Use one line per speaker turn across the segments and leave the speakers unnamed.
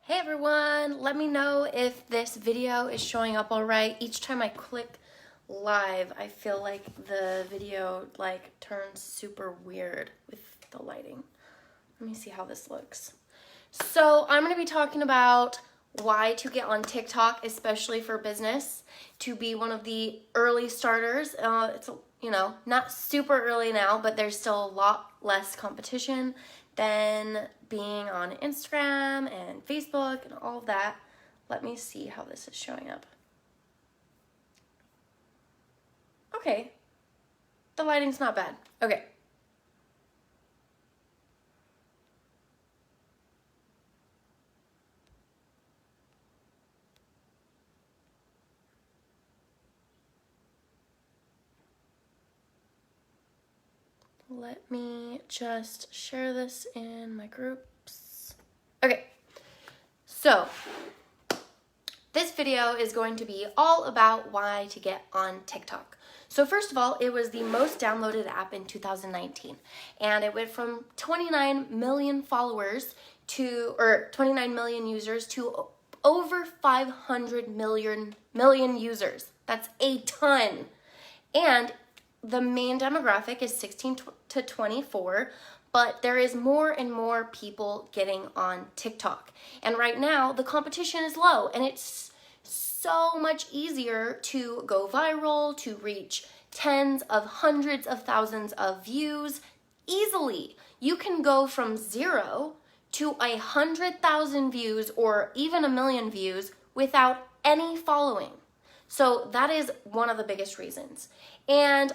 Hey everyone, let me know if this video is showing up all right. Each time I click live, I feel like the video turns super weird with the lighting. Let me see how this looks. So I'm going to be talking about why to get on TikTok, especially for business, to be one of the early starters. It's not super early now, but there's still a lot less competition than being on Instagram and Facebook and all of that. Let me see how this is showing up. Okay, the lighting's not bad. Okay. Let me just share this in my groups. Okay, so this video is going to be all about why to get on TikTok. So first of all, it was the most downloaded app in 2019, and it went from 29 million followers or 29 million users to over 500 million users. That's a ton. And the main demographic is 16 to 24, but there is more and more people getting on TikTok. And right now, the competition is low, and it's so much easier to go viral, to reach tens of hundreds of thousands of views easily. You can go from 0 to 100,000 views or even 1 million views without any following. So that is one of the biggest reasons. And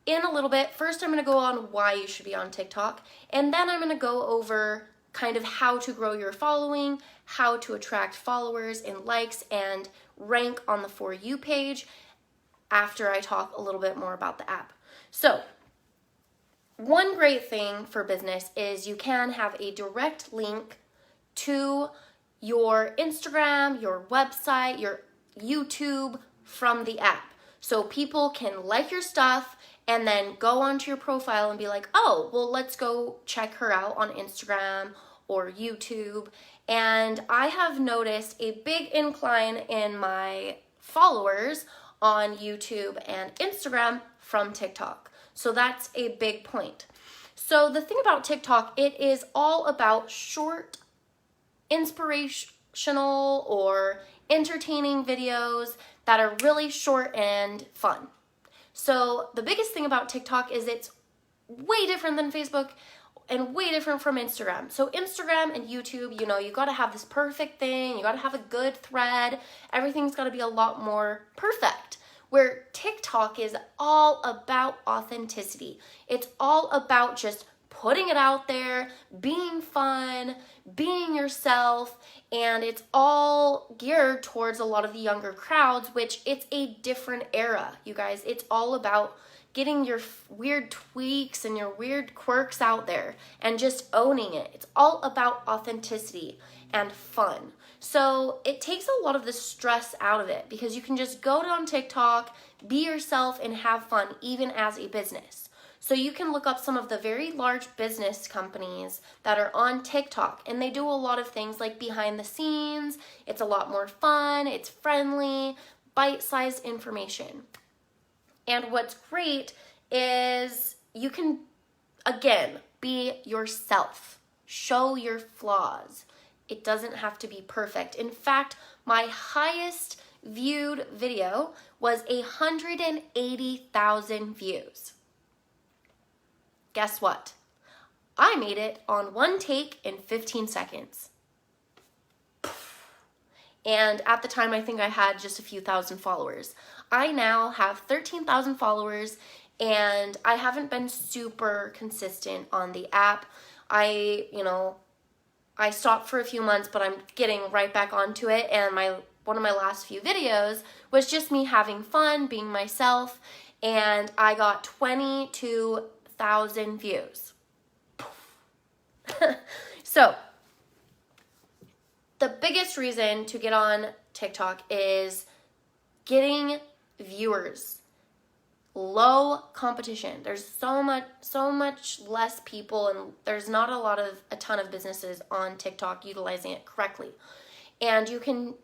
in a little bit, first I'm going to go on why you should be on TikTok, and then I'm going to go over kind of how to grow your following, how to attract followers and likes and rank on the For You page after I talk a little bit more about the app. So, one great thing for business is you can have a direct link to your Instagram, your website, your YouTube from the app. So people can like your stuff and then go onto your profile and be like, oh, well, let's go check her out on Instagram or YouTube. And I have noticed a big incline in my followers on YouTube and Instagram from TikTok. So that's a big point. So the thing about TikTok, it is all about short, inspirational or entertaining videos that are really short and fun. So the biggest thing about TikTok is it's way different than Facebook and way different from Instagram. So Instagram and YouTube, you got to have this perfect thing. You got to have a good thread. Everything's got to be a lot more perfect. Where TikTok is all about authenticity. It's all about just putting it out there, being fun, being yourself, and it's all geared towards a lot of the younger crowds, which it's a different era, you guys. It's all about getting your weird tweaks and your weird quirks out there and just owning it. It's all about authenticity and fun. So it takes a lot of the stress out of it because you can just go on TikTok, be yourself, and have fun even as a business. So you can look up some of the very large business companies that are on TikTok, and they do a lot of things like behind the scenes. It's a lot more fun, it's friendly, bite-sized information. And what's great is you can, again, be yourself. Show your flaws. It doesn't have to be perfect. In fact, my highest viewed video was 180,000 views. Guess what? I made it on one take in 15 seconds. And at the time, I think I had just a few thousand followers. I now have 13,000 followers, and I haven't been super consistent on the app. I stopped for a few months, but I'm getting right back onto it, and one of my last few videos was just me having fun, being myself, and I got 22,000 views. So, the biggest reason to get on TikTok is getting viewers. low competition. There's so much less people, and there's not a ton of businesses on TikTok utilizing it correctly. And you can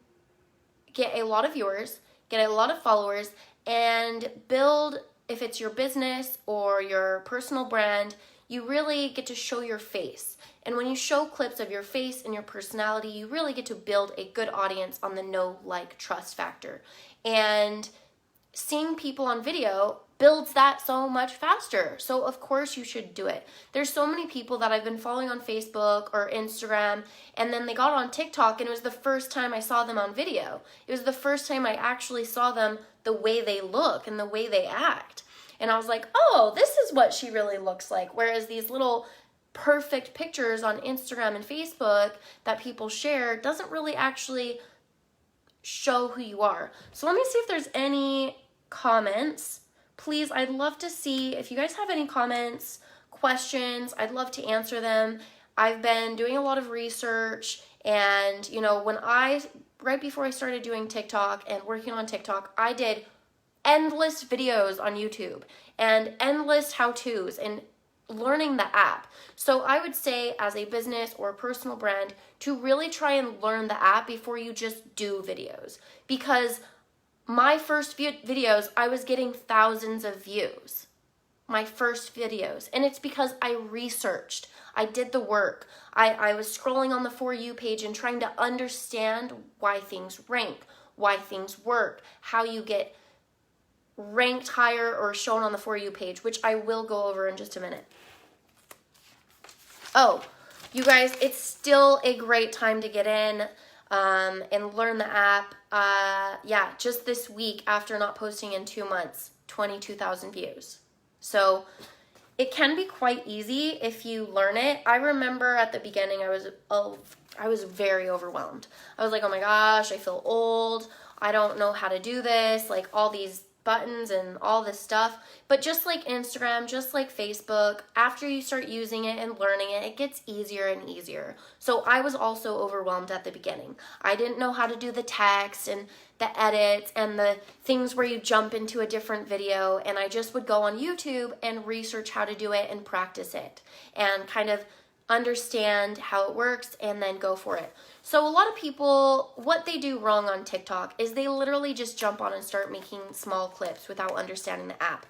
get a lot of viewers, get a lot of followers, and build, if it's your business or your personal brand, you really get to show your face. And when you show clips of your face and your personality, you really get to build a good audience on the know, like, trust factor. And seeing people on video builds that so much faster. So of course you should do it. There's so many people that I've been following on Facebook or Instagram, and then they got on TikTok, and it was the first time I saw them on video. It was the first time I actually saw them the way they look and the way they act. And I was like, oh, this is what she really looks like. Whereas these little perfect pictures on Instagram and Facebook that people share doesn't really actually show who you are. So let me see if there's any comments. Please, I'd love to see if you guys have any comments, questions. I'd love to answer them. I've been doing a lot of research, and right before I started doing TikTok and working on TikTok, I did endless videos on YouTube and endless how-tos and learning the app. So I would say, as a business or a personal brand, to really try and learn the app before you just do videos. Because my first videos, I was getting thousands of views. My first videos. And it's because I researched. I did the work. I was scrolling on the For You page and trying to understand why things rank, why things work, how you get ranked higher or shown on the For You page, which I will go over in just a minute. Oh, you guys, it's still a great time to get in and learn the app. Just this week, after not posting in 2 months, 22,000 views. So it can be quite easy if you learn it. I remember at the beginning, I was very overwhelmed. I was like, oh my gosh, I feel old. I don't know how to do this. Like, all these buttons and all this stuff. But just like Instagram, just like Facebook, after you start using it and learning it, it gets easier and easier. So I was also overwhelmed at the beginning. I didn't know how to do the text and the edits and the things where you jump into a different video, and I just would go on YouTube and research how to do it and practice it and kind of understand how it works and then go for it. So a lot of people, what they do wrong on TikTok is they literally just jump on and start making small clips without understanding the app.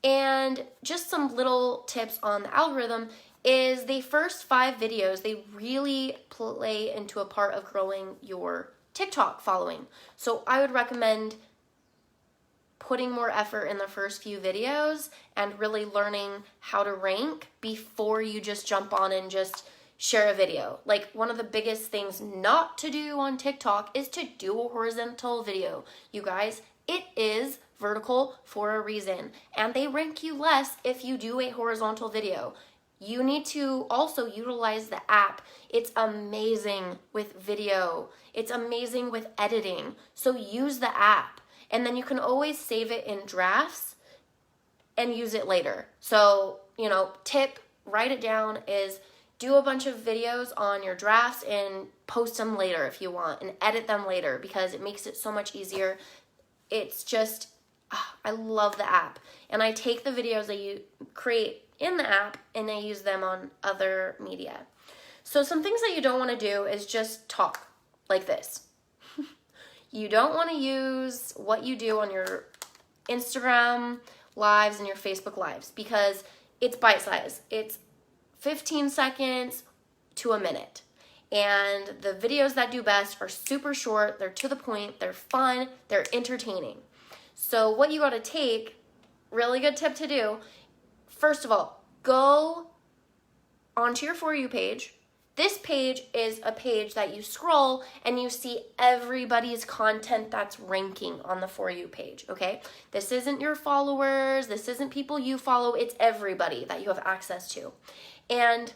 And just some little tips on the algorithm is the first 5 videos, they really play into a part of growing your TikTok following. So I would recommend putting more effort in the first few videos and really learning how to rank before you just jump on and just share a video. Like, one of the biggest things not to do on TikTok is to do a horizontal video. You guys, it is vertical for a reason, and they rank you less if you do a horizontal video. You need to also utilize the app. It's amazing with video. It's amazing with editing. So use the app. And then you can always save it in drafts and use it later. So, tip, write it down, is do a bunch of videos on your drafts and post them later if you want, and edit them later, because it makes it so much easier. It's just, I love the app. And I take the videos that you create in the app and I use them on other media. So some things that you don't want to do is just talk like this. You don't want to use what you do on your Instagram lives and your Facebook lives, because it's bite size. It's 15 seconds to a minute. And the videos that do best are super short, they're to the point, they're fun, they're entertaining. So what you got to take, really good tip to do, first of all, go onto your For You page. This page is a page that you scroll and you see everybody's content that's ranking on the For You page, okay? This isn't your followers, this isn't people you follow, it's everybody that you have access to. And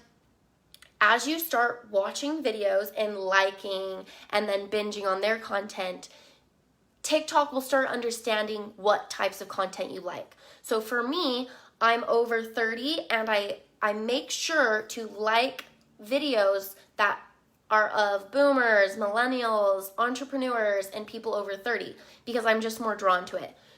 as you start watching videos and liking and then binging on their content, TikTok will start understanding what types of content you like. So for me, I'm over 30 and I make sure to like videos that are of boomers, millennials, entrepreneurs, and people over 30, because I'm just more drawn to it.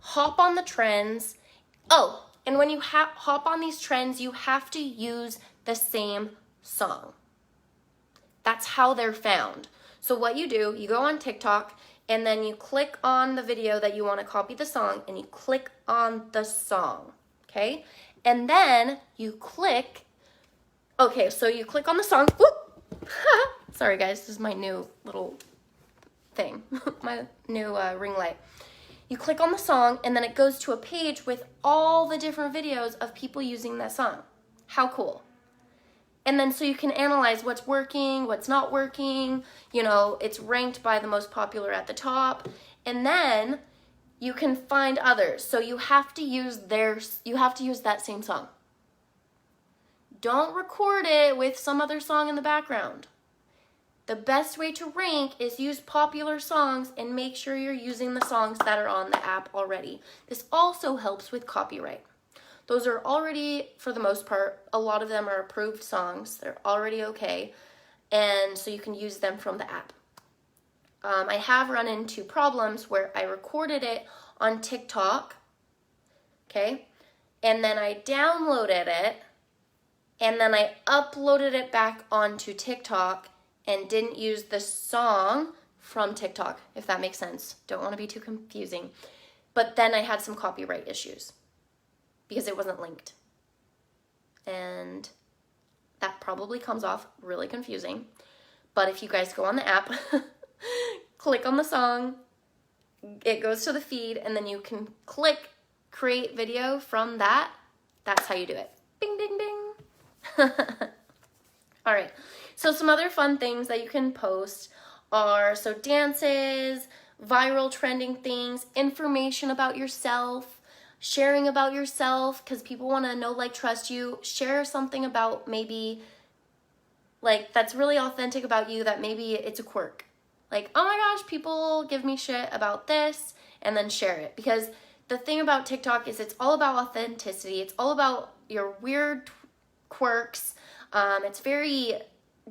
hop on the trends. Oh, and when you hop on these trends, you have to use the same song. That's how they're found. So what you do, you go on TikTok, and then you click on the video that you want to copy the song, and you click on the song, okay? And then you click, okay, so you click on the song. Whoop! Sorry guys, this is my new little thing, my new ring light. You click on the song, and then it goes to a page with all the different videos of people using that song. How cool. And then so you can analyze what's working, what's not working. You know, it's ranked by the most popular at the top. And then you can find others. So you have to use that same song. Don't record it with some other song in the background. The best way to rank is use popular songs and make sure you're using the songs that are on the app already. This also helps with copyright. Those are already, for the most part, a lot of them are approved songs. They're already okay, and so you can use them from the app. I have run into problems where I recorded it on TikTok, okay, and then I downloaded it, and then I uploaded it back onto TikTok and didn't use the song from TikTok, if that makes sense. Don't want to be too confusing. But then I had some copyright issues because it wasn't linked. And that probably comes off really confusing. But if you guys go on the app, click on the song, it goes to the feed, and then you can click create video from that. That's how you do it. Bing, bing, bing. All right, so some other fun things that you can post are dances, viral trending things, information about yourself, sharing about yourself, because people want to know, like, trust you. Share something about maybe, like, that's really authentic about you, that maybe it's a quirk. Like, oh my gosh, people give me shit about this, and then share it. Because the thing about TikTok is it's all about authenticity. It's all about your weird quirks. It's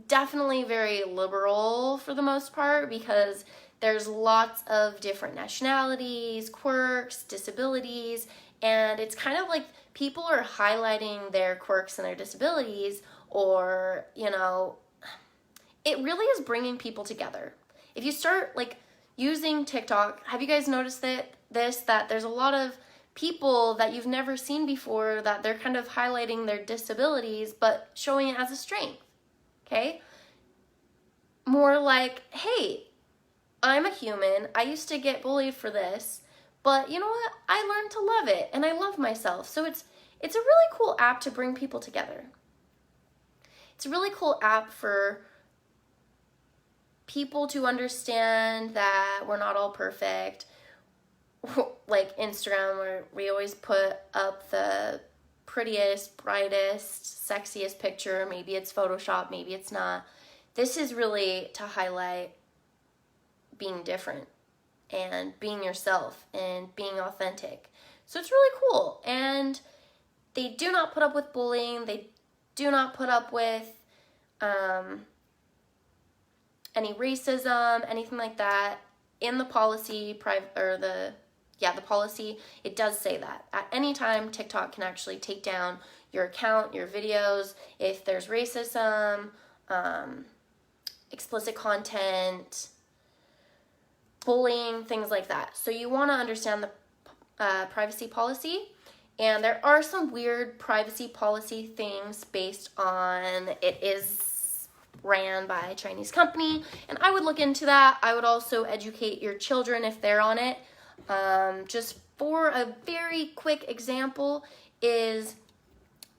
definitely very liberal for the most part, because there's lots of different nationalities, quirks, disabilities, and it's kind of like people are highlighting their quirks and their disabilities, or, you know, it really is bringing people together. If you start, like, using TikTok, have you guys noticed that there's a lot of people that you've never seen before, that they're kind of highlighting their disabilities but showing it as a strength, okay? More like, hey, I'm a human, I used to get bullied for this, but you know what? I learned to love it, and I love myself. So it's a really cool app to bring people together. It's a really cool app for people to understand that we're not all perfect. Like Instagram, where we always put up the prettiest, brightest, sexiest picture. Maybe it's Photoshop, maybe it's not. This is really to highlight being different and being yourself and being authentic. So it's really cool. And they do not put up with bullying. They do not put up with any racism, anything like that. In the policy, the policy, it does say that. At any time, TikTok can actually take down your account, your videos, if there's racism, explicit content, bullying, things like that. So you want to understand the privacy policy. And there are some weird privacy policy things based on it is ran by a Chinese company. And I would look into that. I would also educate your children if they're on it. Just for a very quick example is,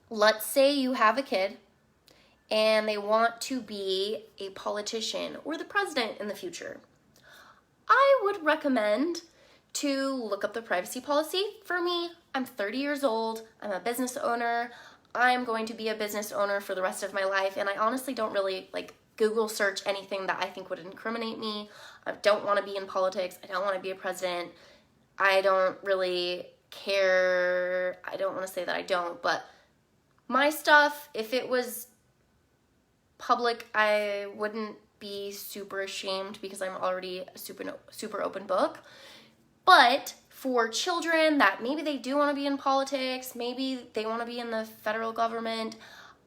let's say you have a kid and they want to be a politician or the president in the future. I would recommend to look up the privacy policy. For me, I'm 30 years old, I'm a business owner, I'm going to be a business owner for the rest of my life, and I honestly don't really Google search anything that I think would incriminate me. I don't want to be in politics, I don't want to be a president, I don't really care. I don't want to say that I don't, but my stuff, if it was public, I wouldn't be super ashamed because I'm already a super open book. But for children that maybe they do want to be in politics, maybe they want to be in the federal government,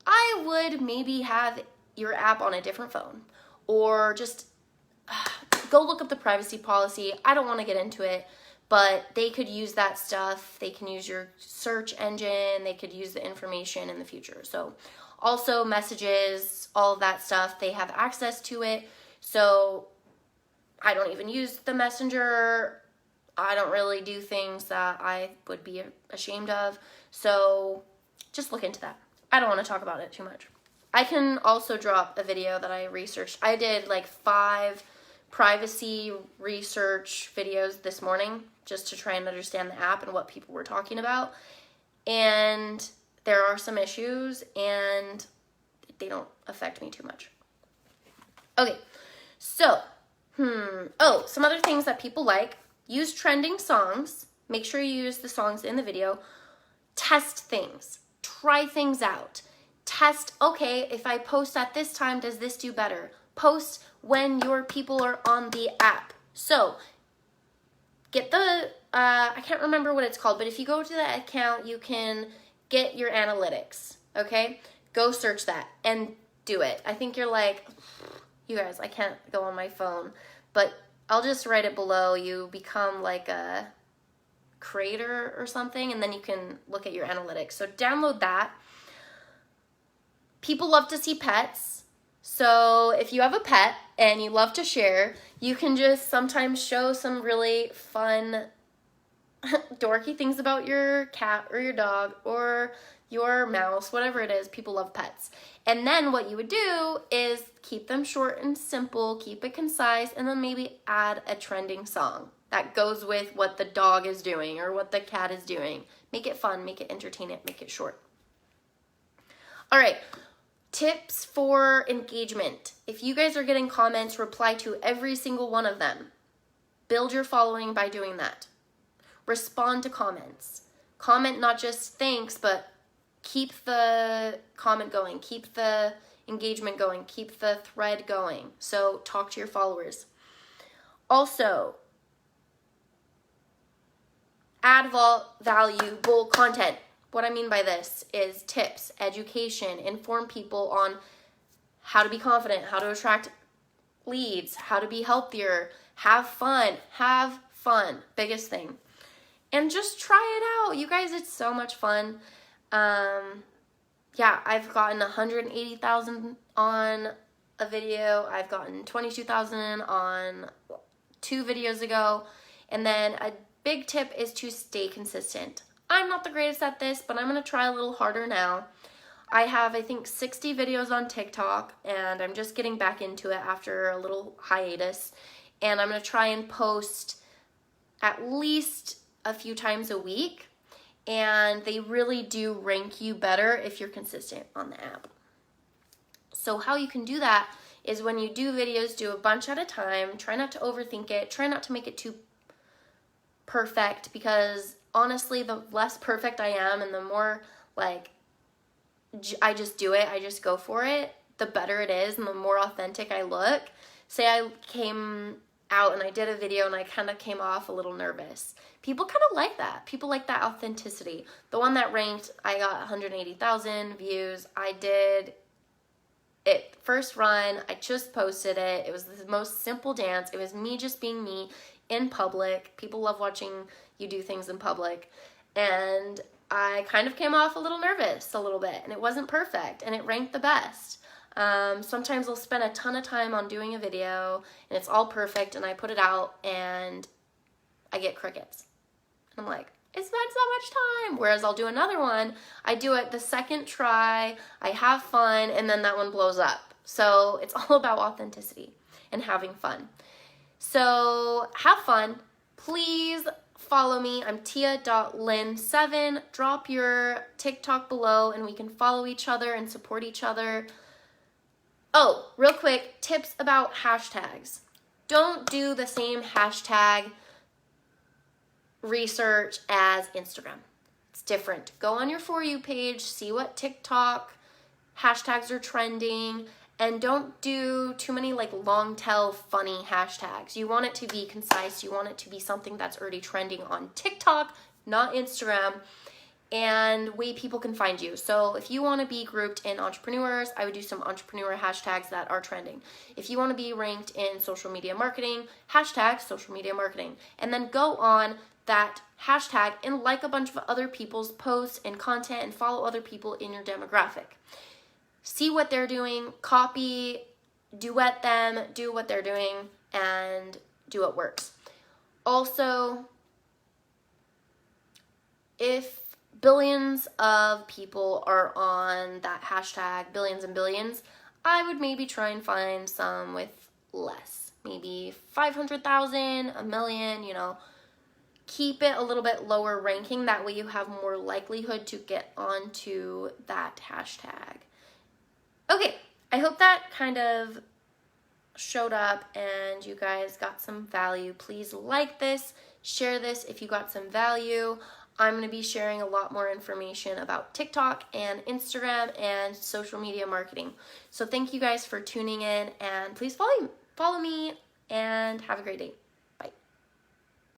I would maybe have your app on a different phone, or just go look up the privacy policy. I don't want to get into it, but they could use that stuff. They can use your search engine. They could use the information in the future. So also messages, all of that stuff, they have access to it. So I don't even use the messenger. I don't really do things that I would be ashamed of. So just look into that. I don't want to talk about it too much. I can also drop a video that I researched. I did like 5 privacy research videos this morning just to try and understand the app and what people were talking about. And there are some issues and they don't affect me too much. Okay, so, some other things that people like. Use trending songs. Make sure you use the songs in the video. Test things. Try things out. Test, okay, if I post at this time, does this do better? Post when your people are on the app. So, get the, I can't remember what it's called, but if you go to that account, you can get your analytics, okay? Go search that and do it. I think you're like, you guys, I can't go on my phone, but I'll just write it below. You become like a creator or something, and then you can look at your analytics. So download that. People love to see pets. So if you have a pet and you love to share, you can just sometimes show some really fun, dorky things about your cat or your dog or your mouse, whatever it is. People love pets. And then what you would do is keep them short and simple, keep it concise, and then maybe add a trending song that goes with what the dog is doing or what the cat is doing. Make it fun, make it entertaining, make it short. All right, tips for engagement. If you guys are getting comments, reply to every single one of them. Build your following by doing that. Respond to comments. Comment not just thanks, but keep the comment going, keep the engagement going, keep the thread going. So talk to your followers. Also, add valuable content. What I mean by this is tips, education, inform people on how to be confident, how to attract leads, how to be healthier, have fun, biggest thing. And just try it out. You guys, it's so much fun. Yeah, I've gotten 180,000 on a video. I've gotten 22,000 on 2 videos ago. And then a big tip is to stay consistent. I'm not the greatest at this, but I'm going to try a little harder now. I have, I think, 60 videos on TikTok, and I'm just getting back into it after a little hiatus. And I'm going to try and post at least a few times a week. And they really do rank you better if you're consistent on the app. So how you can do that is when you do videos, do a bunch at a time. Try not to overthink it. Try not to make it too perfect, because honestly, the less perfect I am and the more like I just do it, I just go for it, the better it is and the more authentic I look. Say I came out and I did a video and I kind of came off a little nervous. People kind of like that. People like that authenticity. The one that ranked, I got 180,000 views. I did it first run. I just posted it. It was the most simple dance. It was me just being me in public. People love watching you do things in public. And I kind of came off a little nervous a little bit, and it wasn't perfect, and it ranked the best. Sometimes I'll spend a ton of time on doing a video and it's all perfect and I put it out and I get crickets. And I'm like, I spent so much time. Whereas I'll do another one, I do it the second try, I have fun, and then that one blows up. So it's all about authenticity and having fun. So have fun. Please follow me. I'm tia.lynn7. Drop your TikTok below and we can follow each other and support each other. Oh, real quick, tips about hashtags. Don't do the same hashtag research as Instagram. It's different. Go on your For You page, see what TikTok hashtags are trending, And don't do too many like long tail funny hashtags. You want it to be concise. You want it to be something that's already trending on TikTok, not Instagram, and way people can find you. So if you want to be grouped in entrepreneurs, I would do some entrepreneur hashtags that are trending. If you want to be ranked in social media marketing, hashtag social media marketing. And then go on that hashtag and like a bunch of other people's posts and content and follow other people in your demographic. See what they're doing, copy, duet them, do what they're doing, and do what works. Also, if billions of people are on that hashtag, billions and billions, I would maybe try and find some with less. Maybe 500,000, a million, you know. Keep it a little bit lower ranking. That way you have more likelihood to get onto that hashtag. Okay, I hope that kind of showed up and you guys got some value. Please like this, share this if you got some value. I'm going to be sharing a lot more information about TikTok and Instagram and social media marketing. So thank you guys for tuning in, and please follow me and have a great day.